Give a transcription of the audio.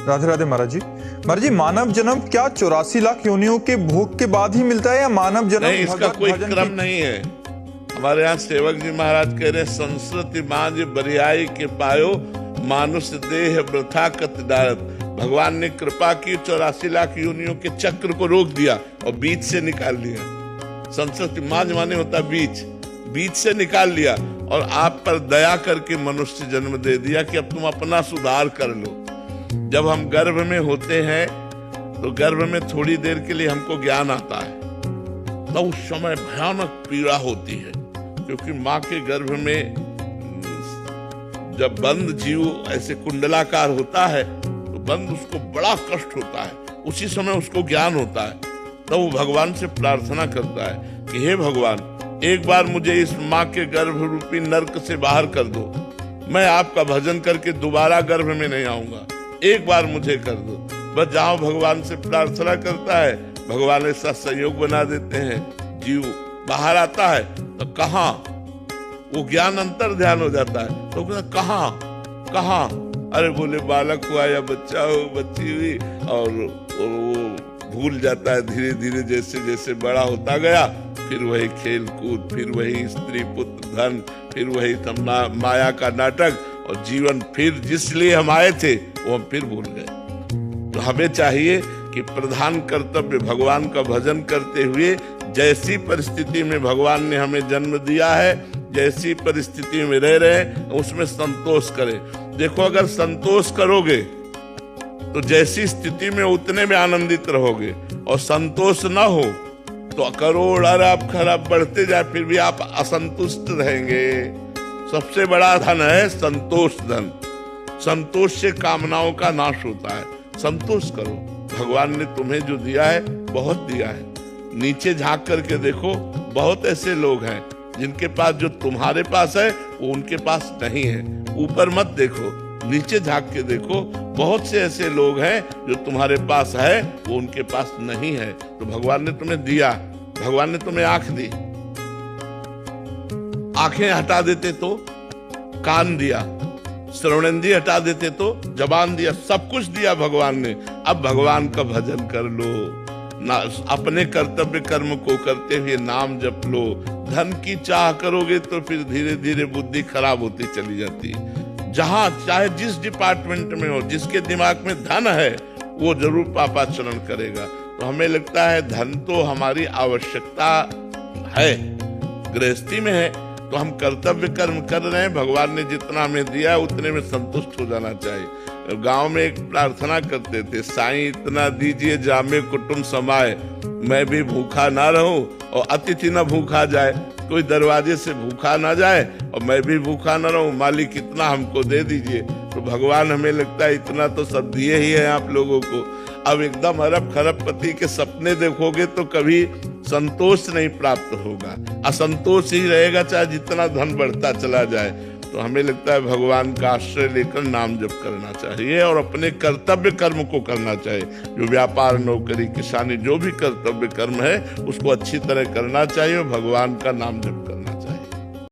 राधे राधे महाराज जी। महाराज जी, मानव जन्म क्या 84 लाख योनियों के भोग के बाद ही मिलता है या मानव जन्म नहीं? इसका कोई क्रम नहीं है। हमारे यहाँ सेवक जी महाराज कह रहे संस्कृति मांझ बरियाई के पायो मानुष देह वृथा कत डारत। भगवान ने कृपा की 84 लाख योनियों के चक्र को रोक दिया और बीच से निकाल लिया। संस्कृति मांझ माने होता बीच, बीच से निकाल लिया और आप पर दया करके मनुष्य जन्म दे दिया कि अब तुम अपना सुधार कर लो। जब हम गर्भ में होते हैं तो गर्भ में थोड़ी देर के लिए हमको ज्ञान आता है, तो उस समय भयानक पीड़ा होती है, क्योंकि माँ के गर्भ में जब बंद जीव ऐसे कुंडलाकार होता है तो बंद उसको बड़ा कष्ट होता है। उसी समय उसको ज्ञान होता है, तो वो भगवान से प्रार्थना करता है कि हे भगवान, एक बार मुझे इस माँ के गर्भ रूपी नरक से बाहर कर दो, मैं आपका भजन करके दोबारा गर्भ में नहीं आऊंगा, एक बार मुझे कर दो। बस जहाँ भगवान से प्रार्थना करता है, भगवान ऐसा संयोग बना देते हैं, जीव बाहर आता है तो कहाँ वो ज्ञान अंतर ध्यान हो जाता है, तो कहाँ कहाँ, अरे बोले बालक हुआ या बच्चा हो बच्ची हुई, और वो भूल जाता है धीरे धीरे, जैसे जैसे बड़ा होता गया, फिर वही खेल कूद, फिर वही स्त्री पुत्र धन, फिर वही माया का नाटक, और जीवन फिर जिस लिए हम आए थे वो हम फिर भूल गए। तो हमें चाहिए कि प्रधान कर्तव्य भगवान का भजन करते हुए, जैसी परिस्थिति में भगवान ने हमें जन्म दिया है, जैसी परिस्थिति में रह रहे हैं, उसमें संतोष करें। देखो, अगर संतोष करोगे तो जैसी स्थिति में उतने में आनंदित रहोगे, और संतोष ना हो तो करोड़ अरब खरब बढ़ते जाए फिर भी आप असंतुष्ट रहेंगे। सबसे बड़ा धन है संतोष धन। संतोष से कामनाओं का नाश होता है। संतोष करो, भगवान ने तुम्हें जो दिया है बहुत दिया है। नीचे झांक करके देखो, बहुत ऐसे लोग हैं जिनके पास जो तुम्हारे पास है वो उनके पास नहीं है। ऊपर मत देखो, नीचे झांक के देखो, बहुत से ऐसे लोग हैं जो तुम्हारे पास है वो उनके पास नहीं है। तो भगवान ने तुम्हें दिया, भगवान ने तुम्हें आंख दी, आंखें हटा देते तो कान दिया, श्रवणेंद्रिय हटा देते तो जबान दिया, सब कुछ दिया भगवान ने। अब भगवान का भजन कर लो, ना अपने कर्तव्य कर्म को करते हुए नाम जप लो। धन की चाह करोगे तो फिर धीरे धीरे बुद्धि खराब होती चली जाती है। जहां चाहे जिस डिपार्टमेंट में हो, जिसके दिमाग में धन है वो जरूर पापाचरण करेगा। तो हमें लगता है धन तो हमारी आवश्यकता है, गृहस्थी में है तो हम कर्तव्य कर्म कर रहे हैं, भगवान ने जितना हमें दिया है उतने में संतुष्ट हो जाना चाहिए। गांव में एक प्रार्थना करते थे, साईं इतना दीजिए जामे कुटुंब समाए, मैं भी भूखा ना रहूं और अतिथि न भूखा जाए। कोई दरवाजे से भूखा ना जाए और मैं भी भूखा ना रहूं, मालिक इतना हमको दे दीजिए। तो भगवान हमें लगता है इतना तो सब दिए ही है आप लोगों को। अब एकदम अरब खरबपति के सपने देखोगे तो कभी संतोष नहीं प्राप्त होगा, असंतोष ही रहेगा चाहे जितना धन बढ़ता चला जाए। तो हमें लगता है भगवान का आश्रय लेकर नाम जप करना चाहिए और अपने कर्तव्य कर्म को करना चाहिए। जो व्यापार, नौकरी, किसानी, जो भी कर्तव्य कर्म है उसको अच्छी तरह करना चाहिए और भगवान का नाम जप करना